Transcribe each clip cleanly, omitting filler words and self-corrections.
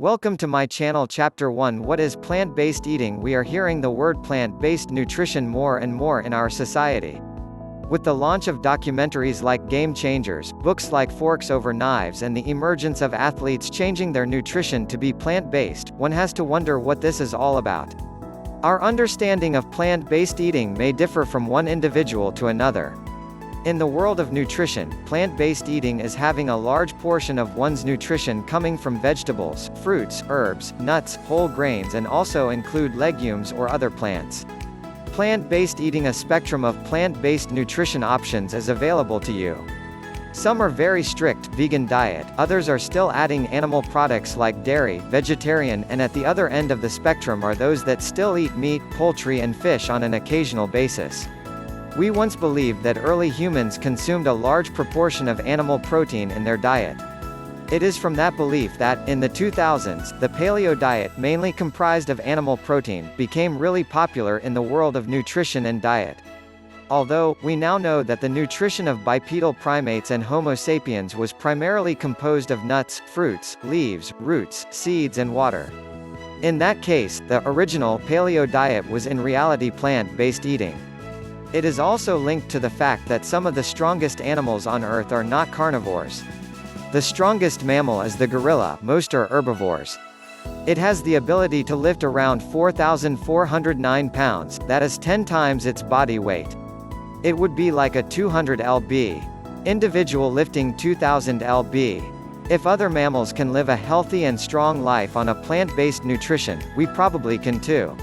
Welcome to my channel. Chapter 1. What is plant-based eating? We are hearing the word plant-based nutrition more and more in our society. With the launch of documentaries like Game Changers, books like Forks Over Knives, and the emergence of athletes changing their nutrition to be plant-based, one has to wonder what this is all about. Our understanding of plant-based eating may differ from one individual to another. In the world of nutrition, plant-based eating is having a large portion of one's nutrition coming from vegetables, fruits, herbs, nuts, whole grains, and also include legumes or other plants. Plant-based eating. A spectrum of plant-based nutrition options is available to you. Some are very strict vegan diet, others are still adding animal products like dairy, vegetarian, and at the other end of the spectrum are those that still eat meat, poultry, and fish on an occasional basis. We once believed that early humans consumed a large proportion of animal protein in their diet. It is from that belief that, in the 2000s, the paleo diet, mainly comprised of animal protein, became really popular in the world of nutrition and diet. Although, we now know that the nutrition of bipedal primates and Homo sapiens was primarily composed of nuts, fruits, leaves, roots, seeds, and water. In that case, the original paleo diet was in reality plant-based eating. It is also linked to the fact that some of the strongest animals on Earth are not carnivores. The strongest mammal is the gorilla. Most are herbivores. It has the ability to lift around 4,409 pounds, that is 10 times its body weight. It would be like a 200 lb. individual lifting 2,000 lb. If other mammals can live a healthy and strong life on a plant-based nutrition, we probably can too.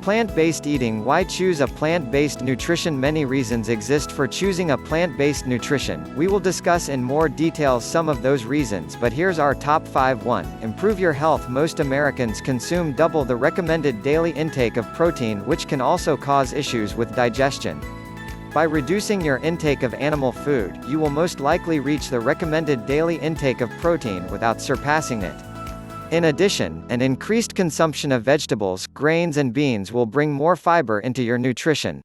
Plant-based eating. Why choose a plant-based nutrition? Many reasons exist for choosing a plant-based nutrition. We will discuss in more detail some of those reasons, but here's our top 5. 1. Improve your health. Most Americans consume double the recommended daily intake of protein, which can also cause issues with digestion. By reducing your intake of animal food, you will most likely reach the recommended daily intake of protein without surpassing it. In addition, an increased consumption of vegetables, grains, and beans will bring more fiber into your nutrition.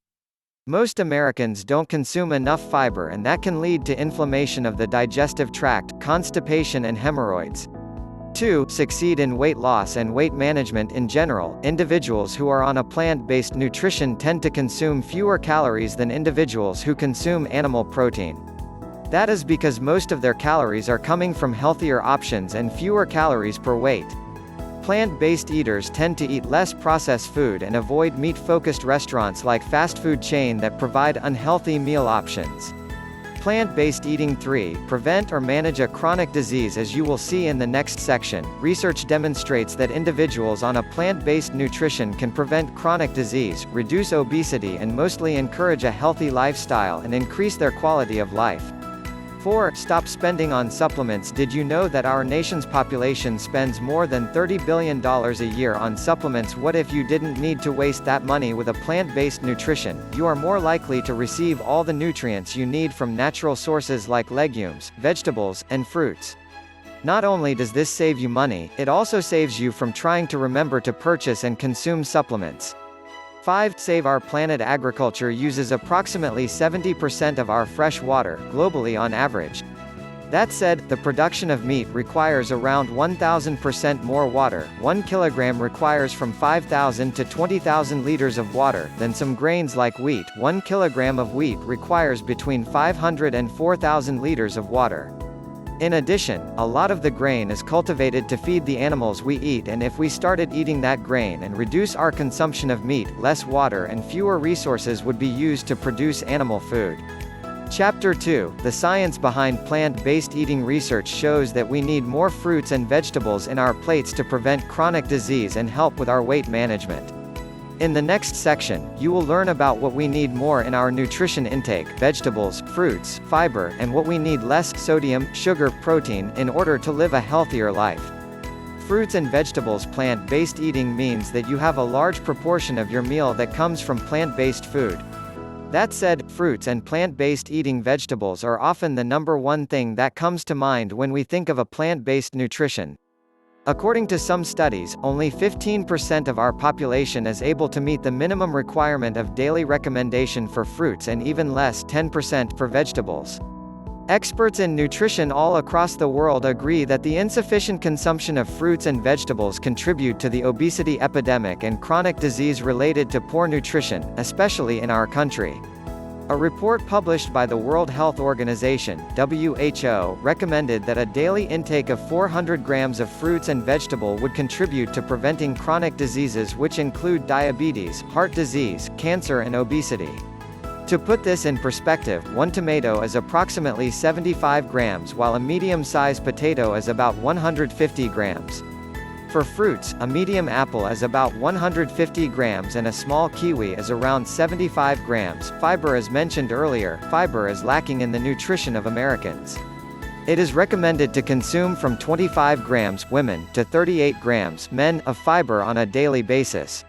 Most Americans don't consume enough fiber, and that can lead to inflammation of the digestive tract, constipation, and hemorrhoids. 2. Succeed in weight loss and weight management. In general, individuals who are on a plant-based nutrition tend to consume fewer calories than individuals who consume animal protein. That is because most of their calories are coming from healthier options and fewer calories per weight. Plant-based eaters tend to eat less processed food and avoid meat-focused restaurants like fast food chains that provide unhealthy meal options. Plant-based eating. 3. Prevent or manage a chronic disease. As you will see in the next section, research demonstrates that individuals on a plant-based nutrition can prevent chronic disease, reduce obesity, and mostly encourage a healthy lifestyle and increase their quality of life. 4. Stop spending on supplements. Did you know that our nation's population spends more than $30 billion a year on supplements? What if you didn't need to waste that money with a plant-based nutrition? You are more likely to receive all the nutrients you need from natural sources like legumes, vegetables, and fruits. Not only does this save you money, it also saves you from trying to remember to purchase and consume supplements. 5. Save our planet. Agriculture uses approximately 70% of our fresh water, globally on average. That said, the production of meat requires around 1,000% more water. 1 kilogram requires from 5,000 to 20,000 liters of water than some grains like wheat. 1 kilogram of wheat requires between 500 and 4,000 liters of water. In addition, a lot of the grain is cultivated to feed the animals we eat, and if we started eating that grain and reduce our consumption of meat, less water and fewer resources would be used to produce animal food. Chapter 2. The science behind plant-based eating. Research shows that we need more fruits and vegetables in our plates to prevent chronic disease and help with our weight management. In the next section, you will learn about what we need more in our nutrition intake: vegetables, fruits, fiber, and what we need less: sodium, sugar, protein, in order to live a healthier life. Fruits and vegetables. Plant-based eating means that you have a large proportion of your meal that comes from plant-based food. That said, fruits and plant-based eating. Vegetables are often the number one thing that comes to mind when we think of a plant-based nutrition. According to some studies, only 15% of our population is able to meet the minimum requirement of daily recommendation for fruits and even less 10% for vegetables. Experts in nutrition all across the world agree that the insufficient consumption of fruits and vegetables contribute to the obesity epidemic and chronic disease related to poor nutrition, especially in our country. A report published by the World Health Organization (WHO) recommended that a daily intake of 400 grams of fruits and vegetable would contribute to preventing chronic diseases which include diabetes, heart disease, cancer and obesity. To put this in perspective, one tomato is approximately 75 grams while a medium-sized potato is about 150 grams. For fruits, a medium apple is about 150 grams and a small kiwi is around 75 grams. Fiber, as mentioned earlier, fiber is lacking in the nutrition of Americans. It is recommended to consume from 25 grams women to 38 grams men of fiber on a daily basis.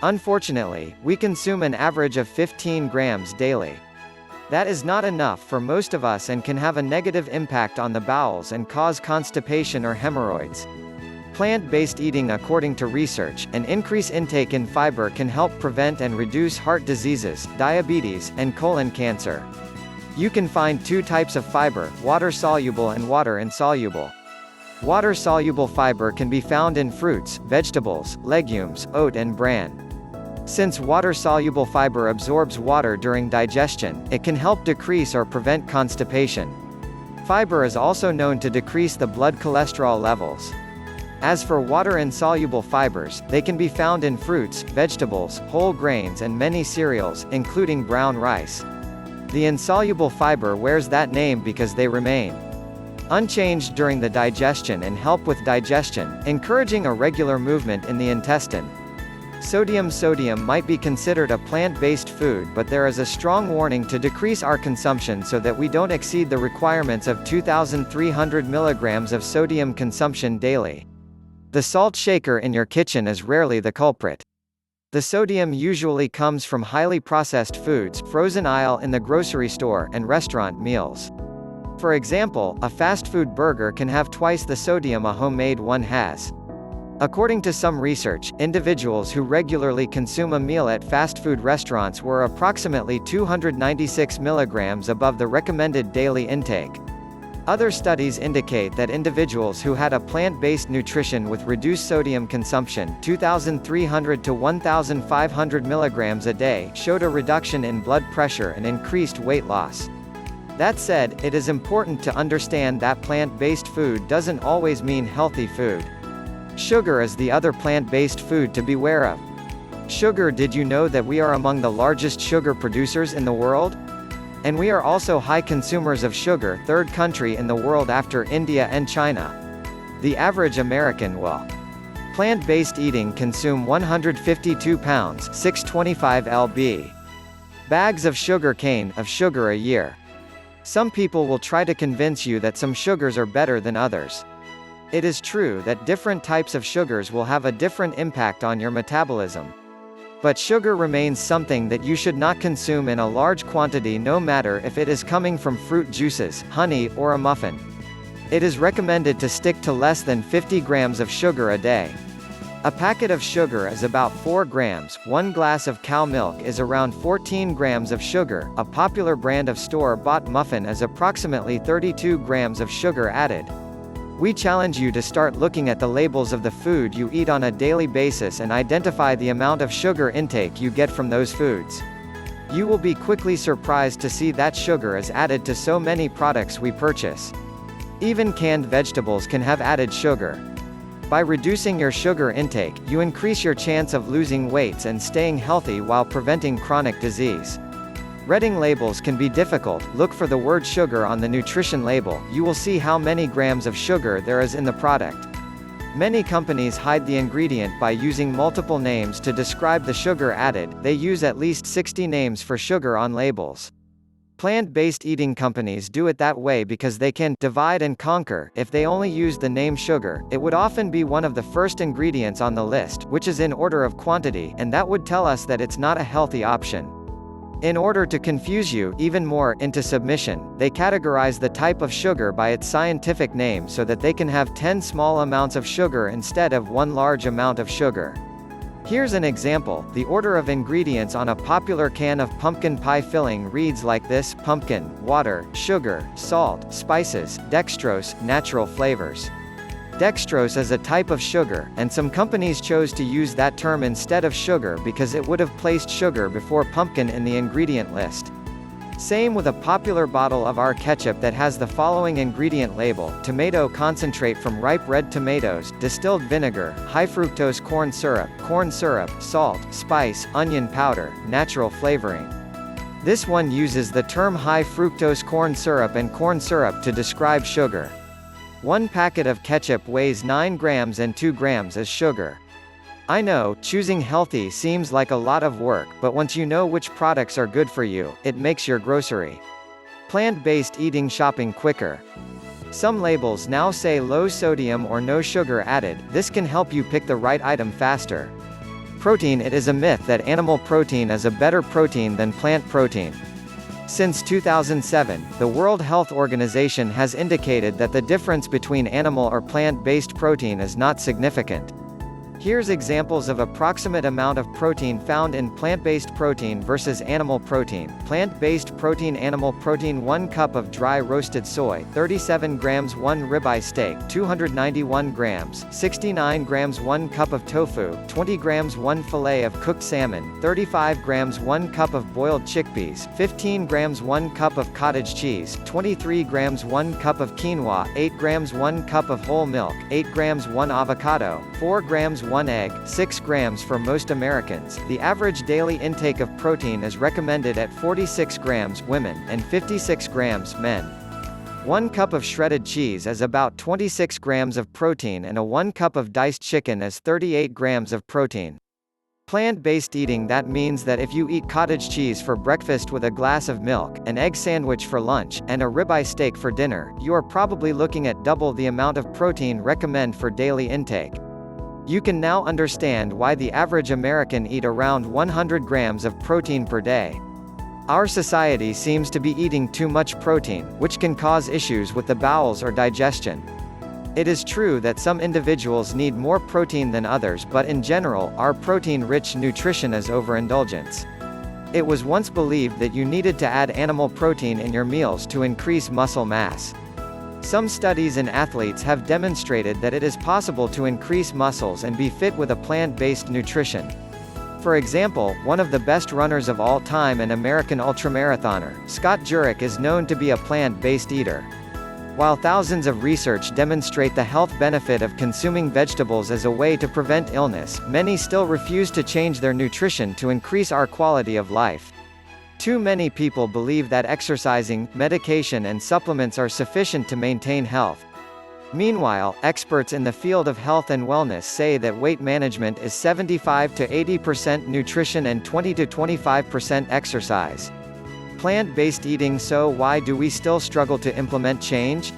Unfortunately, we consume an average of 15 grams daily. That is not enough for most of us and can have a negative impact on the bowels and cause constipation or hemorrhoids. Plant-based eating. According to research, an increased intake in fiber can help prevent and reduce heart diseases, diabetes, and colon cancer. You can find two types of fiber, water-soluble and water-insoluble. Water-soluble fiber can be found in fruits, vegetables, legumes, oat and bran. Since water-soluble fiber absorbs water during digestion, it can help decrease or prevent constipation. Fiber is also known to decrease the blood cholesterol levels. As for water-insoluble fibers, they can be found in fruits, vegetables, whole grains and many cereals, including brown rice. The insoluble fiber wears that name because they remain unchanged during the digestion and help with digestion, encouraging a regular movement in the intestine. Sodium might be considered a plant-based food, but there is a strong warning to decrease our consumption so that we don't exceed the requirements of 2,300 milligrams of sodium consumption daily. The salt shaker in your kitchen is rarely the culprit. The sodium usually comes from highly processed foods, frozen aisle in the grocery store, and restaurant meals. For example, a fast food burger can have twice the sodium a homemade one has. According to some research, individuals who regularly consume a meal at fast food restaurants were approximately 296 milligrams above the recommended daily intake. Other studies indicate that individuals who had a plant-based nutrition with reduced sodium consumption 2,300 to 1,500 milligrams a day showed a reduction in blood pressure and increased weight loss. That said, it is important to understand that plant-based food doesn't always mean healthy food. Sugar is the other plant-based food to beware of. Sugar. Did you know that we are among the largest sugar producers in the world? And we are also high consumers of sugar, third country in the world after India and China. The average American will plant-based eating consume 152 pounds 625 lb. Bags of sugar cane of sugar a year. Some people will try to convince you that some sugars are better than others. It is true that different types of sugars will have a different impact on your metabolism. But sugar remains something that you should not consume in a large quantity, no matter if it is coming from fruit juices, honey, or a muffin. It is recommended to stick to less than 50 grams of sugar a day. A packet of sugar is about 4 grams, 1 glass of cow milk is around 14 grams of sugar, a popular brand of store-bought muffin is approximately 32 grams of sugar added. We challenge you to start looking at the labels of the food you eat on a daily basis and identify the amount of sugar intake you get from those foods. You will be quickly surprised to see that sugar is added to so many products we purchase. Even canned vegetables can have added sugar. By reducing your sugar intake, you increase your chance of losing weight and staying healthy while preventing chronic disease. Reading labels can be difficult. Look for the word sugar on the nutrition label. You will see how many grams of sugar there is in the product. Many companies hide the ingredient by using multiple names to describe the sugar added. They use at least 60 names for sugar on labels. Plant-based eating companies do it that way because they can divide and conquer. If they only used the name sugar, it would often be one of the first ingredients on the list, which is in order of quantity, and that would tell us that it's not a healthy option. In order to confuse you even more into submission, they categorize the type of sugar by its scientific name so that they can have 10 small amounts of sugar instead of one large amount of sugar. Here's an example. The order of ingredients on a popular can of pumpkin pie filling reads like this: pumpkin, water, sugar, salt, spices, dextrose, natural flavors. Dextrose is a type of sugar, and some companies chose to use that term instead of sugar because it would have placed sugar before pumpkin in the ingredient list. Same with a popular bottle of our ketchup that has the following ingredient label: tomato concentrate from ripe red tomatoes, distilled vinegar, high fructose corn syrup, salt, spice, onion powder, natural flavoring. This one uses the term high fructose corn syrup and corn syrup to describe sugar. One packet of ketchup weighs 9 grams and 2 grams is sugar. I know, choosing healthy seems like a lot of work, but once you know which products are good for you, it makes your grocery plant-based eating shopping quicker. Some labels now say low sodium or no sugar added. This can help you pick the right item faster. Protein: it is a myth that animal protein is a better protein than plant protein. Since 2007, the World Health Organization has indicated that the difference between animal or plant-based protein is not significant. Here's examples of approximate amount of protein found in plant-based protein versus animal protein. Plant-based protein: animal protein 1 cup of dry roasted soy, 37 grams 1 ribeye steak, 291 grams, 69 grams 1 cup of tofu, 20 grams 1 fillet of cooked salmon, 35 grams 1 cup of boiled chickpeas, 15 grams 1 cup of cottage cheese, 23 grams 1 cup of quinoa, 8 grams 1 cup of whole milk, 8 grams 1 avocado, 4 grams 1 egg, 6 grams for most Americans. The average daily intake of protein is recommended at 46 grams women, and 56 grams men. 1 cup of shredded cheese is about 26 grams of protein, and a 1 cup of diced chicken is 38 grams of protein. Plant-based eating: that means that if you eat cottage cheese for breakfast with a glass of milk, an egg sandwich for lunch, and a ribeye steak for dinner, you are probably looking at double the amount of protein recommended for daily intake. You can now understand why the average American eat around 100 grams of protein per day. Our society seems to be eating too much protein, which can cause issues with the bowels or digestion. It is true that some individuals need more protein than others, but in general, our protein-rich nutrition is overindulgence. It was once believed that you needed to add animal protein in your meals to increase muscle mass. Some studies in athletes have demonstrated that it is possible to increase muscles and be fit with a plant-based nutrition. For example, one of the best runners of all time and American ultramarathoner, Scott Jurek, is known to be a plant-based eater. While thousands of research demonstrate the health benefit of consuming vegetables as a way to prevent illness, many still refuse to change their nutrition to increase our quality of life. Too many people believe that exercising, medication and supplements are sufficient to maintain health. Meanwhile, experts in the field of health and wellness say that weight management is 75 to 80% nutrition and 20 to 25% exercise. Plant-based eating: so why do we still struggle to implement change?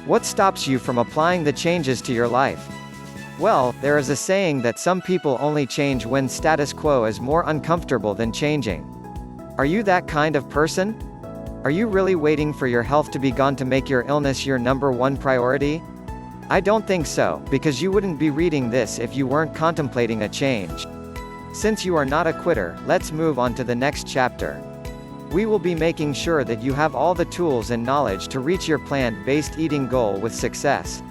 What stops you from applying the changes to your life? Well, there is a saying that some people only change when status quo is more uncomfortable than changing. Are you that kind of person? Are you really waiting for your health to be gone to make your illness your #1 priority? I don't think so, because you wouldn't be reading this if you weren't contemplating a change. Since you are not a quitter, let's move on to the next chapter. We will be making sure that you have all the tools and knowledge to reach your plant-based eating goal with success.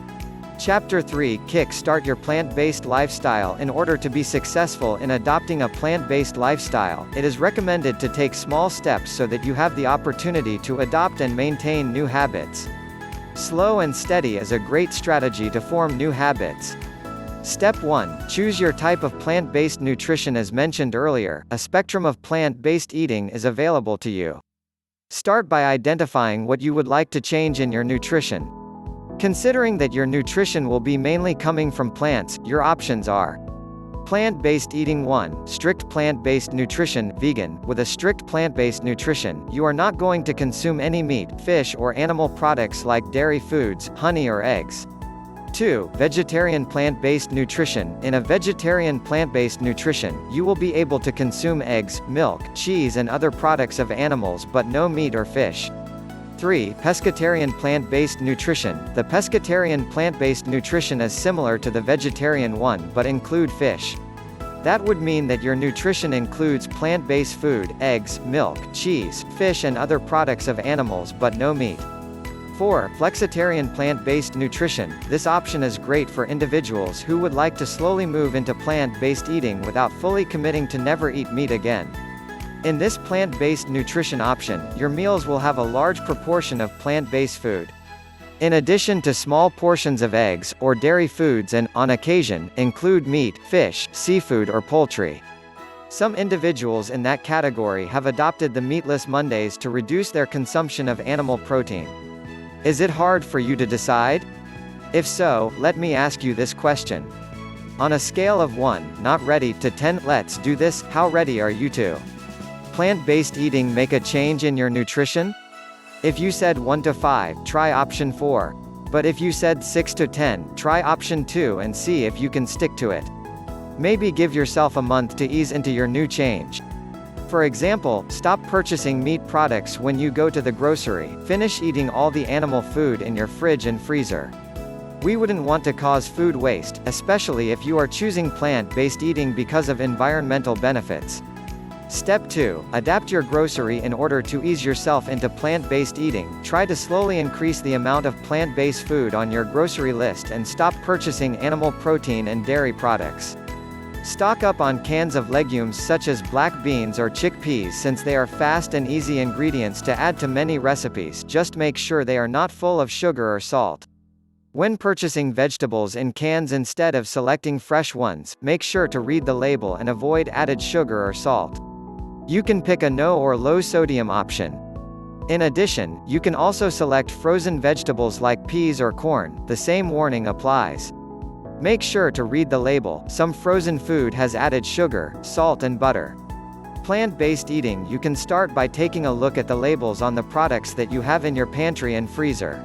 Chapter 3: Kick-start your plant-based lifestyle. In order to be successful in adopting a plant-based lifestyle, it is recommended to take small steps so that you have the opportunity to adopt and maintain new habits. Slow and steady is a great strategy to form new habits. Step 1. Choose your type of plant-based nutrition. As mentioned earlier, a spectrum of plant-based eating is available to you. Start by identifying what you would like to change in your nutrition. Considering that your nutrition will be mainly coming from plants, your options are: plant-based eating. 1. Strict plant-based nutrition, vegan. With a strict plant-based nutrition, you are not going to consume any meat, fish or animal products like dairy foods, honey or eggs. 2. Vegetarian plant-based nutrition. In a vegetarian plant-based nutrition, you will be able to consume eggs, milk, cheese and other products of animals but no meat or fish. 3. Pescatarian plant-based nutrition. The pescatarian plant-based nutrition is similar to the vegetarian one but include fish. That would mean that your nutrition includes plant-based food, eggs, milk, cheese, fish and other products of animals but no meat. 4. Flexitarian plant-based nutrition. This option is great for individuals who would like to slowly move into plant-based eating without fully committing to never eat meat again. In this plant-based nutrition option, your meals will have a large proportion of plant-based food. In addition to small portions of eggs, or dairy foods and, on occasion, include meat, fish, seafood or poultry. Some individuals in that category have adopted the Meatless Mondays to reduce their consumption of animal protein. Is it hard for you to decide? If so, let me ask you this question. On a scale of 1, not ready, to 10, let's do this, how ready are you to plant-based eating make a change in your nutrition? If you said 1 to 5, try option 4. But if you said 6 to 10, try option 2 and see if you can stick to it. Maybe give yourself a month to ease into your new change. For example, stop purchasing meat products when you go to the grocery, finish eating all the animal food in your fridge and freezer. We wouldn't want to cause food waste, especially if you are choosing plant-based eating because of environmental benefits. Step 2. Adapt your grocery in order to ease yourself into plant-based eating. Try to slowly increase the amount of plant-based food on your grocery list and stop purchasing animal protein and dairy products. Stock up on cans of legumes such as black beans or chickpeas since they are fast and easy ingredients to add to many recipes. Just make sure they are not full of sugar or salt. When purchasing vegetables in cans instead of selecting fresh ones, make sure to read the label and avoid added sugar or salt. You can pick a no or low sodium option. In addition, you can also select frozen vegetables like peas or corn. The same warning applies. Make sure to read the label. Some frozen food has added sugar, salt and butter. Plant-based eating. You can start by taking a look at the labels on the products that you have in your pantry and freezer.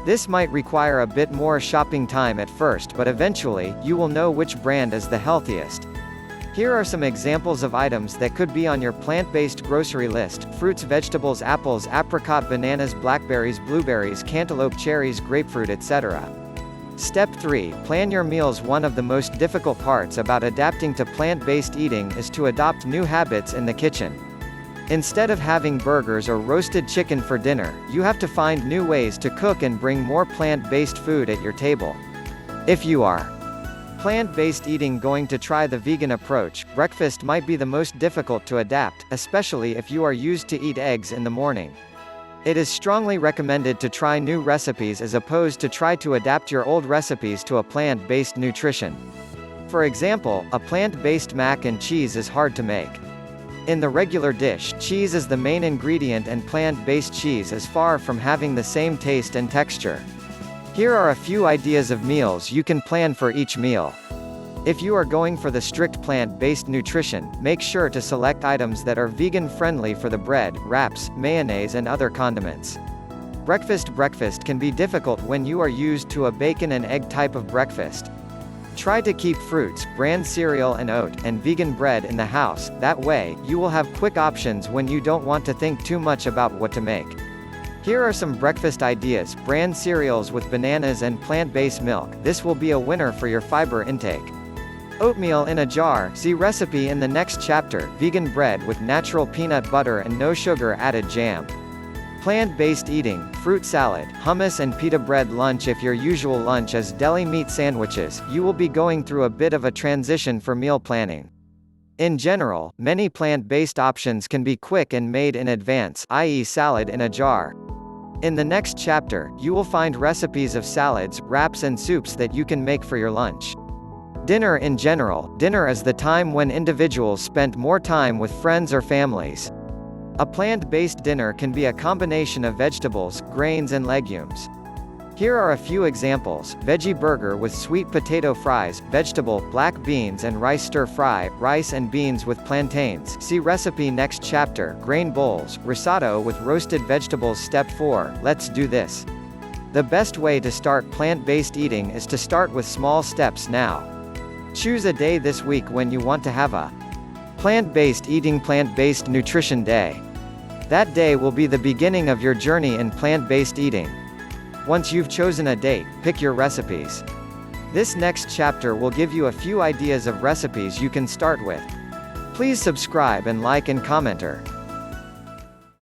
This might require a bit more shopping time at first, but eventually, you will know which brand is the healthiest. Here are some examples of items that could be on your plant-based grocery list: fruits, vegetables, apples, apricot, bananas, blackberries, blueberries, cantaloupe, cherries, grapefruit, etc. Step 3. Plan your meals. One of the most difficult parts about adapting to plant-based eating is to adopt new habits in the kitchen. Instead of having burgers or roasted chicken for dinner, you have to find new ways to cook and bring more plant-based food at your table. If you are plant-based eating going to try the vegan approach, breakfast might be the most difficult to adapt, especially if you are used to eat eggs in the morning. It is strongly recommended to try new recipes as opposed to try to adapt your old recipes to a plant-based nutrition. For example, a plant-based mac and cheese is hard to make. In the regular dish, cheese is the main ingredient and plant-based cheese is far from having the same taste and texture. Here are a few ideas of meals you can plan for each meal. If you are going for the strict plant-based nutrition, make sure to select items that are vegan-friendly for the bread, wraps, mayonnaise and other condiments. Breakfast can be difficult when you are used to a bacon and egg type of breakfast. Try to keep fruits, bran cereal and oat, and vegan bread in the house. That way, you will have quick options when you don't want to think too much about what to make. Here are some breakfast ideas: bran cereals with bananas and plant-based milk. This will be a winner for your fiber intake. Oatmeal in a jar. See recipe in the next chapter. Vegan bread with natural peanut butter and no sugar added jam. Plant-based eating, fruit salad, hummus and pita bread. Lunch. If your usual lunch is deli meat sandwiches, you will be going through a bit of a transition for meal planning. In general, many plant-based options can be quick and made in advance, i.e. salad in a jar. In the next chapter, you will find recipes of salads, wraps and soups that you can make for your lunch. Dinner. In general, dinner is the time when individuals spend more time with friends or families. A plant-based dinner can be a combination of vegetables, grains and legumes. Here are a few examples: veggie burger with sweet potato fries, vegetable, black beans and rice stir-fry, rice and beans with plantains. See recipe next chapter. Grain bowls, risotto with roasted vegetables. Step 4. Let's do this. The best way to start plant-based eating is to start with small steps now. Choose a day this week when you want to have a plant-based eating, plant-based nutrition day. That day will be the beginning of your journey in plant-based eating. Once you've chosen a date, pick your recipes. This next chapter will give you a few ideas of recipes you can start with. Please subscribe and like and commenter.